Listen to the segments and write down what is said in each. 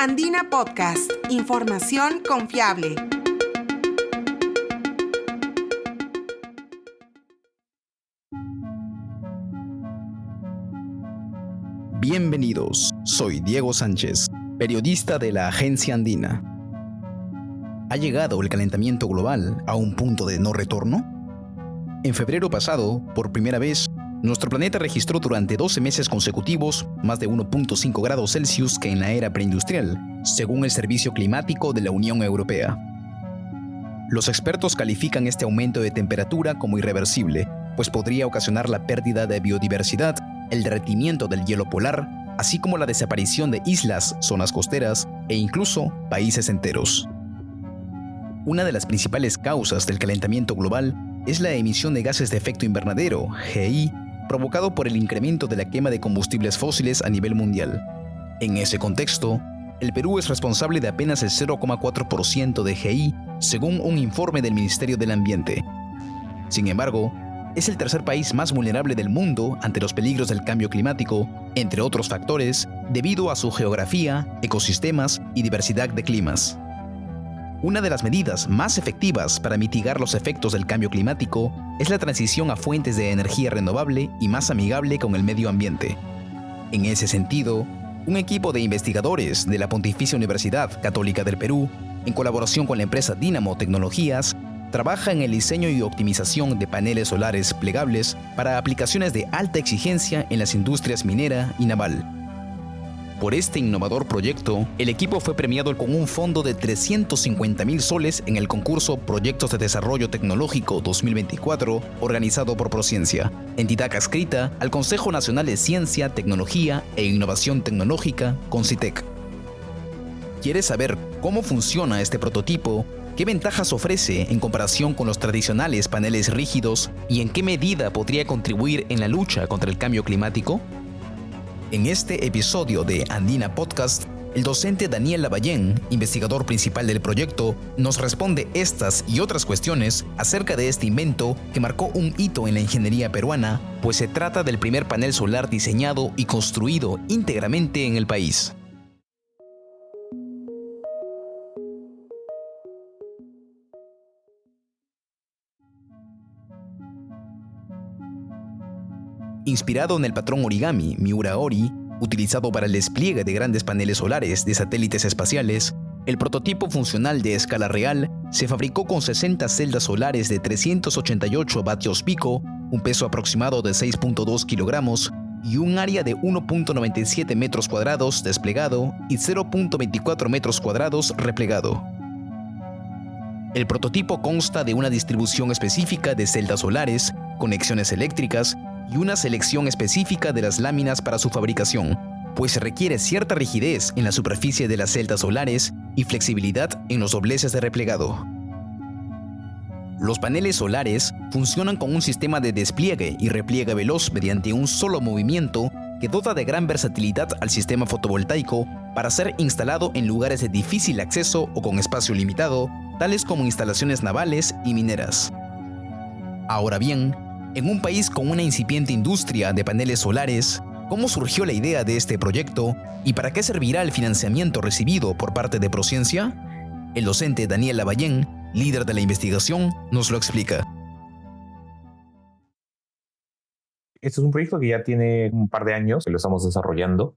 Andina Podcast, información confiable. Bienvenidos, soy Diego Sánchez, periodista de la Agencia Andina. ¿Ha llegado el calentamiento global a un punto de no retorno? En febrero pasado, por primera vez, nuestro planeta registró durante 12 meses consecutivos más de 1.5 grados Celsius que en la era preindustrial, según el Servicio Climático de la Unión Europea. Los expertos califican este aumento de temperatura como irreversible, pues podría ocasionar la pérdida de biodiversidad, el derretimiento del hielo polar, así como la desaparición de islas, zonas costeras e incluso países enteros. Una de las principales causas del calentamiento global es la emisión de gases de efecto invernadero, GI, provocado por el incremento de la quema de combustibles fósiles a nivel mundial. En ese contexto, el Perú es responsable de apenas el 0,4% de GI, según un informe del Ministerio del Ambiente. Sin embargo, es el tercer país más vulnerable del mundo ante los peligros del cambio climático, entre otros factores, debido a su geografía, ecosistemas y diversidad de climas. Una de las medidas más efectivas para mitigar los efectos del cambio climático es la transición a fuentes de energía renovable y más amigable con el medio ambiente. En ese sentido, un equipo de investigadores de la Pontificia Universidad Católica del Perú, en colaboración con la empresa Dynamo Tecnologías, trabaja en el diseño y optimización de paneles solares plegables para aplicaciones de alta exigencia en las industrias minera y naval. Por este innovador proyecto, el equipo fue premiado con un fondo de 350,000 soles en el concurso Proyectos de Desarrollo Tecnológico 2024, organizado por Prociencia, entidad adscrita al Consejo Nacional de Ciencia, Tecnología e Innovación Tecnológica, CONCITEC. ¿Quieres saber cómo funciona este prototipo? ¿Qué ventajas ofrece en comparación con los tradicionales paneles rígidos? ¿Y en qué medida podría contribuir en la lucha contra el cambio climático? En este episodio de Andina Podcast, el docente Daniel Lavallén, investigador principal del proyecto, nos responde estas y otras cuestiones acerca de este invento que marcó un hito en la ingeniería peruana, pues se trata del primer panel solar diseñado y construido íntegramente en el país. Inspirado en el patrón origami Miura-Ori, utilizado para el despliegue de grandes paneles solares de satélites espaciales, el prototipo funcional de escala real se fabricó con 60 celdas solares de 388 vatios pico, un peso aproximado de 6.2 kilogramos y un área de 1.97 metros cuadrados desplegado y 0.24 metros cuadrados replegado. El prototipo consta de una distribución específica de celdas solares, conexiones eléctricas y una selección específica de las láminas para su fabricación, pues se requiere cierta rigidez en la superficie de las celdas solares y flexibilidad en los dobleces de replegado. Los paneles solares funcionan con un sistema de despliegue y repliegue veloz mediante un solo movimiento que dota de gran versatilidad al sistema fotovoltaico para ser instalado en lugares de difícil acceso o con espacio limitado, tales como instalaciones navales y mineras. Ahora bien, en un país con una incipiente industria de paneles solares, ¿cómo surgió la idea de este proyecto y para qué servirá el financiamiento recibido por parte de Prociencia? El docente Daniel Lavallén, líder de la investigación, nos lo explica. Este es un proyecto que ya tiene un par de años que lo estamos desarrollando.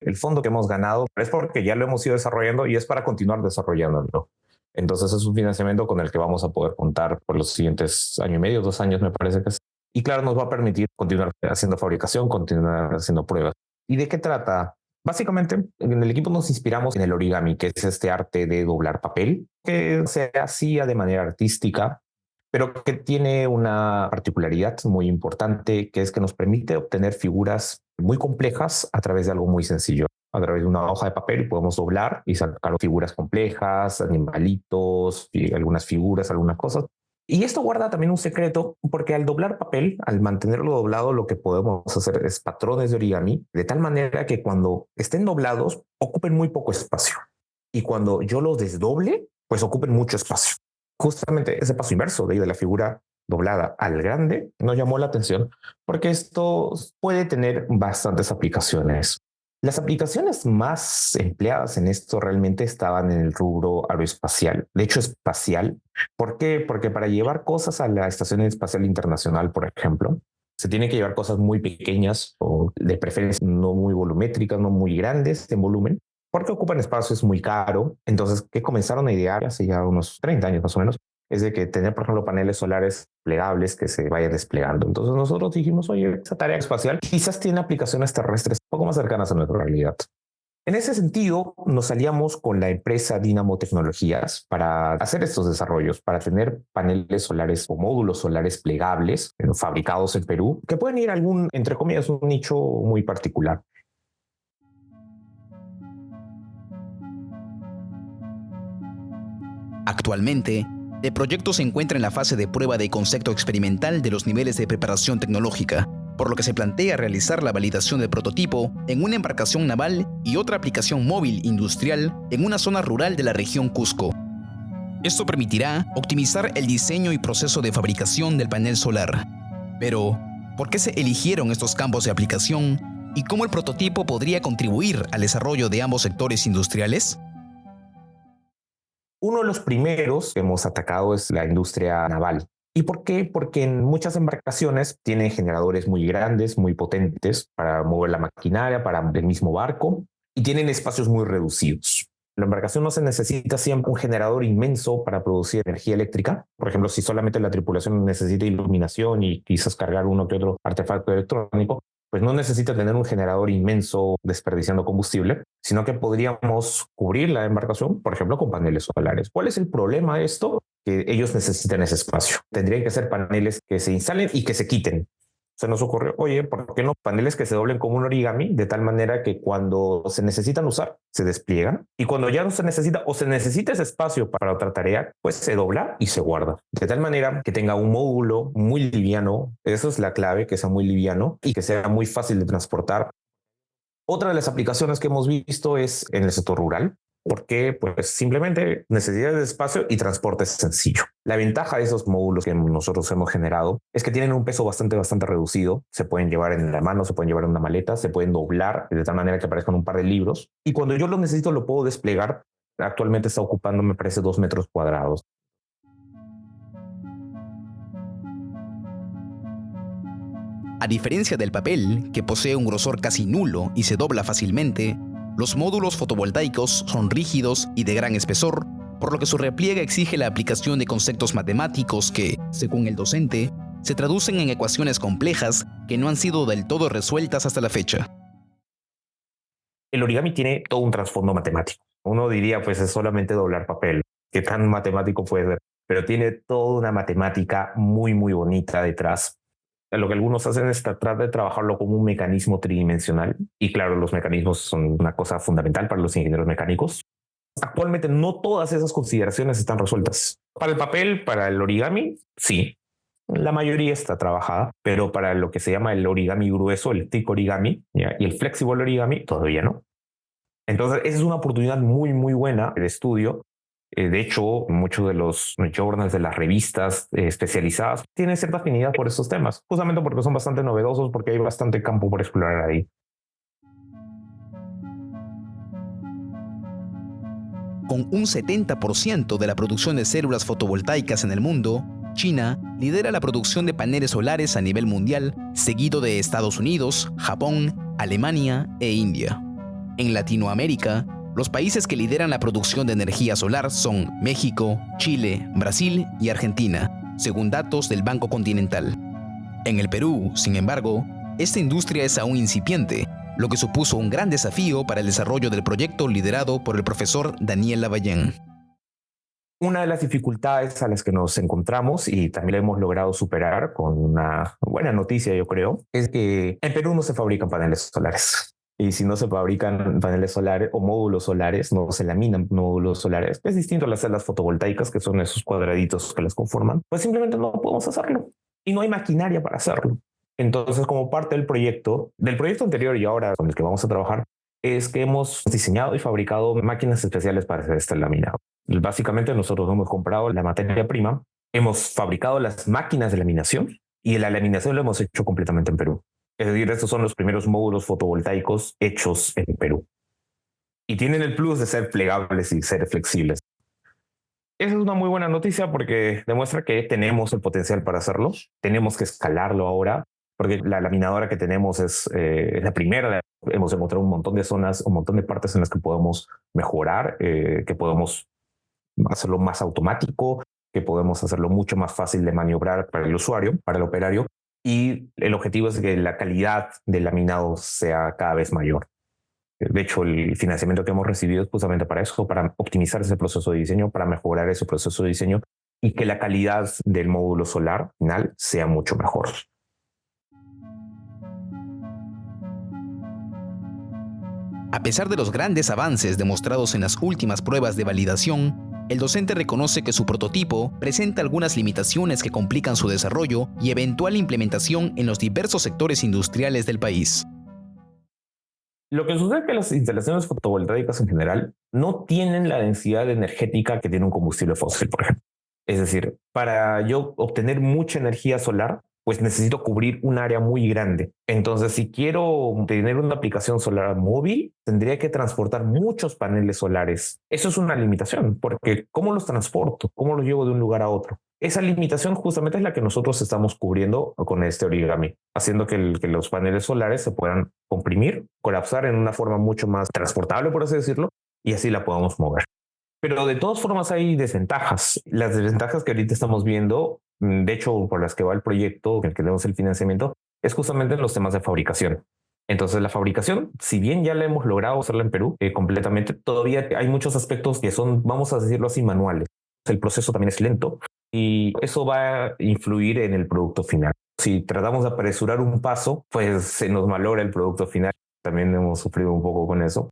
El fondo que hemos ganado es porque ya lo hemos ido desarrollando y es para continuar desarrollándolo. Entonces es un financiamiento con el que vamos a poder contar por los siguientes año y medio, 2 años me parece que es. Y claro, nos va a permitir continuar haciendo fabricación, continuar haciendo pruebas. ¿Y de qué trata? Básicamente, en el equipo nos inspiramos en el origami, que es este arte de doblar papel, que se hacía de manera artística, pero que tiene una particularidad muy importante, que es que nos permite obtener figuras muy complejas a través de algo muy sencillo. A través de una hoja de papel podemos doblar y sacar figuras complejas, animalitos, algunas figuras, algunas cosas. Y esto guarda también un secreto, porque al doblar papel, al mantenerlo doblado, lo que podemos hacer es patrones de origami, de tal manera que cuando estén doblados, ocupen muy poco espacio. Y cuando yo los desdoble, pues ocupen mucho espacio. Justamente ese paso inverso de la figura doblada al grande nos llamó la atención, porque esto puede tener bastantes aplicaciones. Las aplicaciones más empleadas en esto realmente estaban en el rubro aeroespacial, de hecho espacial. ¿Por qué? Porque para llevar cosas a la Estación Espacial Internacional, por ejemplo, se tiene que llevar cosas muy pequeñas o de preferencia no muy volumétricas, no muy grandes en volumen, porque ocupan espacio, es muy caro. Entonces, ¿qué comenzaron a idear hace ya unos 30 años más o menos? Es de que tener, por ejemplo, paneles solares plegables que se vayan desplegando. Entonces nosotros dijimos, oye, esa tarea espacial quizás tiene aplicaciones terrestres un poco más cercanas a nuestra realidad. En ese sentido, nos aliamos con la empresa Dynamo Tecnologías para hacer estos desarrollos, para tener paneles solares o módulos solares plegables fabricados en Perú, que pueden ir a algún, entre comillas, un nicho muy particular. Actualmente, el proyecto se encuentra en la fase de prueba de concepto experimental de los niveles de preparación tecnológica, por lo que se plantea realizar la validación del prototipo en una embarcación naval y otra aplicación móvil industrial en una zona rural de la región Cusco. Esto permitirá optimizar el diseño y proceso de fabricación del panel solar. Pero, ¿por qué se eligieron estos campos de aplicación y cómo el prototipo podría contribuir al desarrollo de ambos sectores industriales? Uno de los primeros que hemos atacado es la industria naval. ¿Y por qué? Porque en muchas embarcaciones tienen generadores muy grandes, muy potentes para mover la maquinaria, para el mismo barco, y tienen espacios muy reducidos. La embarcación no se necesita siempre un generador inmenso para producir energía eléctrica. Por ejemplo, si solamente la tripulación necesita iluminación y quizás cargar uno que otro artefacto electrónico, pues no necesita tener un generador inmenso desperdiciando combustible, sino que podríamos cubrir la embarcación, por ejemplo, con paneles solares. ¿Cuál es el problema de esto? Que ellos necesitan ese espacio. Tendrían que ser paneles que se instalen y que se quiten. Se nos ocurrió, oye, ¿por qué no paneles que se doblen como un origami de tal manera que cuando se necesitan usar, se despliegan y cuando ya no se necesita o se necesita ese espacio para otra tarea, pues se dobla y se guarda. De tal manera que tenga un módulo muy liviano, eso es la clave, que sea muy liviano y que sea muy fácil de transportar. Otra de las aplicaciones que hemos visto es en el sector rural, porque pues simplemente necesidades de espacio y transporte sencillo. La ventaja de esos módulos que nosotros hemos generado es que tienen un peso bastante reducido. Se pueden llevar en la mano, se pueden llevar en una maleta, se pueden doblar de tal manera que aparezcan un par de libros. Y cuando yo lo necesito, lo puedo desplegar. Actualmente está ocupando, me parece, 2 metros cuadrados. A diferencia del papel, que posee un grosor casi nulo y se dobla fácilmente, los módulos fotovoltaicos son rígidos y de gran espesor, por lo que su repliegue exige la aplicación de conceptos matemáticos que, según el docente, se traducen en ecuaciones complejas que no han sido del todo resueltas hasta la fecha. El origami tiene todo un trasfondo matemático. Uno diría, pues es solamente doblar papel. ¿Qué tan matemático puede ser? Pero tiene toda una matemática muy bonita detrás. Lo que algunos hacen es tratar de trabajarlo como un mecanismo tridimensional. Y claro, los mecanismos son una cosa fundamental para los ingenieros mecánicos. Actualmente no todas esas consideraciones están resueltas. Para el papel, para el origami, sí. La mayoría está trabajada, pero para lo que se llama el origami grueso, el thick origami, ¿ya? Y el flexible origami, todavía no. Entonces, esa es una oportunidad muy buena de estudio. De hecho, muchos de los journals de las revistas especializadas tienen cierta afinidad por estos temas, justamente porque son bastante novedosos, porque hay bastante campo por explorar ahí. Con un 70% de la producción de células fotovoltaicas en el mundo, China lidera la producción de paneles solares a nivel mundial, seguido de Estados Unidos, Japón, Alemania e India. En Latinoamérica, los países que lideran la producción de energía solar son México, Chile, Brasil y Argentina, según datos del Banco Continental. En el Perú, sin embargo, esta industria es aún incipiente, lo que supuso un gran desafío para el desarrollo del proyecto liderado por el profesor Daniel Lavallén. Una de las dificultades a las que nos encontramos y también la hemos logrado superar con una buena noticia, yo creo, es que en Perú no se fabrican paneles solares. Y si no se fabrican paneles solares o módulos solares, no se laminan módulos solares, es distinto a las celdas fotovoltaicas, que son esos cuadraditos que las conforman, pues simplemente no podemos hacerlo. Y no hay maquinaria para hacerlo. Entonces, como parte del proyecto anterior y ahora con el que vamos a trabajar, es que hemos diseñado y fabricado máquinas especiales para hacer este laminado. Básicamente nosotros hemos comprado la materia prima, hemos fabricado las máquinas de laminación y la laminación lo hemos hecho completamente en Perú. Es decir, estos son los primeros módulos fotovoltaicos hechos en Perú. Y tienen el plus de ser plegables y ser flexibles. Esa es una muy buena noticia porque demuestra que tenemos el potencial para hacerlo. Tenemos que escalarlo ahora, porque la laminadora que tenemos es la primera. Hemos encontrado un montón de zonas, un montón de partes en las que podemos mejorar, que podemos hacerlo más automático, que podemos hacerlo mucho más fácil de maniobrar para el usuario, para el operario. Y el objetivo es que la calidad del laminado sea cada vez mayor. De hecho, el financiamiento que hemos recibido es justamente para eso, para optimizar ese proceso de diseño, para mejorar ese proceso de diseño y que la calidad del módulo solar final sea mucho mejor. A pesar de los grandes avances demostrados en las últimas pruebas de validación, el docente reconoce que su prototipo presenta algunas limitaciones que complican su desarrollo y eventual implementación en los diversos sectores industriales del país. Lo que sucede es que las instalaciones fotovoltaicas en general no tienen la densidad energética que tiene un combustible fósil, por ejemplo. Es decir, para yo obtener mucha energía solar, pues necesito cubrir un área muy grande. Entonces, si quiero tener una aplicación solar móvil, tendría que transportar muchos paneles solares. Eso es una limitación, porque ¿cómo los transporto? ¿Cómo los llevo de un lugar a otro? Esa limitación justamente es la que nosotros estamos cubriendo con este origami, haciendo que los paneles solares se puedan comprimir, colapsar en una forma mucho más transportable, por así decirlo, y así la podamos mover. Pero de todas formas hay desventajas. Las desventajas que ahorita estamos viendo, de hecho, por las que va el proyecto, en el que tenemos el financiamiento, es justamente en los temas de fabricación. Entonces, la fabricación, si bien ya la hemos logrado hacerla en Perú completamente, todavía hay muchos aspectos que son, vamos a decirlo así, manuales. El proceso también es lento y eso va a influir en el producto final. Si tratamos de apresurar un paso, pues se nos malogra el producto final. También hemos sufrido un poco con eso.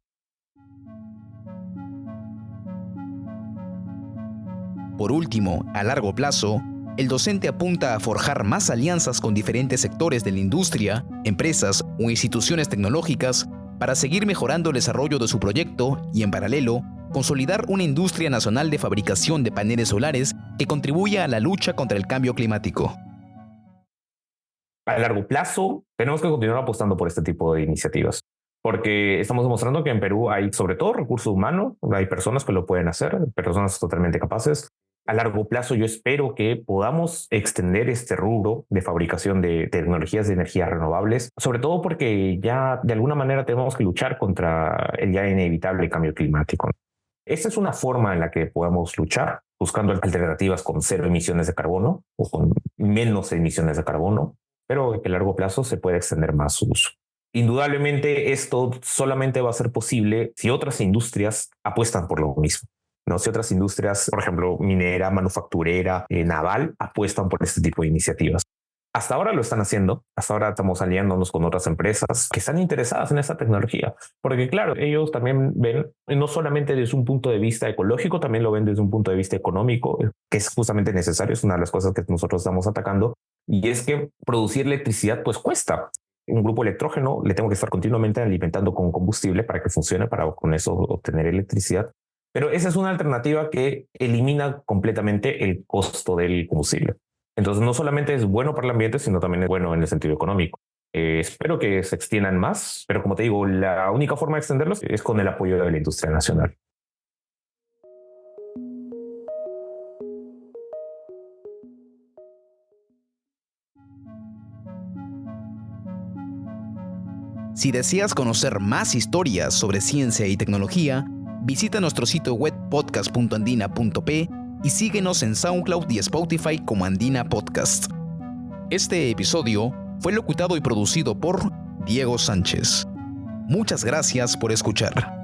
Por último, a largo plazo, el docente apunta a forjar más alianzas con diferentes sectores de la industria, empresas o instituciones tecnológicas para seguir mejorando el desarrollo de su proyecto y, en paralelo, consolidar una industria nacional de fabricación de paneles solares que contribuya a la lucha contra el cambio climático. A largo plazo, tenemos que continuar apostando por este tipo de iniciativas, porque estamos demostrando que en Perú hay sobre todo recurso humano, hay personas que lo pueden hacer, personas totalmente capaces. A largo plazo yo espero que podamos extender este rubro de fabricación de tecnologías de energías renovables, sobre todo porque ya de alguna manera tenemos que luchar contra el ya inevitable cambio climático. Esta es una forma en la que podemos luchar, buscando alternativas con cero emisiones de carbono o con menos emisiones de carbono, pero que a largo plazo se puede extender más su uso. Indudablemente esto solamente va a ser posible si otras industrias apuestan por lo mismo. No, si otras industrias, por ejemplo, minera, manufacturera, naval, apuestan por este tipo de iniciativas. Hasta ahora lo están haciendo. Hasta ahora estamos aliándonos con otras empresas que están interesadas en esta tecnología. Porque claro, ellos también ven, no solamente desde un punto de vista ecológico, también lo ven desde un punto de vista económico, que es justamente necesario. Es una de las cosas que nosotros estamos atacando. Y es que producir electricidad pues cuesta. Un grupo electrógeno le tengo que estar continuamente alimentando con combustible para que funcione, para con eso obtener electricidad. Pero esa es una alternativa que elimina completamente el costo del combustible. Entonces no solamente es bueno para el ambiente, sino también es bueno en el sentido económico. Espero que se extiendan más, pero como te digo, la única forma de extenderlos es con el apoyo de la industria nacional. Si deseas conocer más historias sobre ciencia y tecnología, visita nuestro sitio web podcast.andina.p y síguenos en SoundCloud y Spotify como Andina Podcast. Este episodio fue locutado y producido por Diego Sánchez. Muchas gracias por escuchar.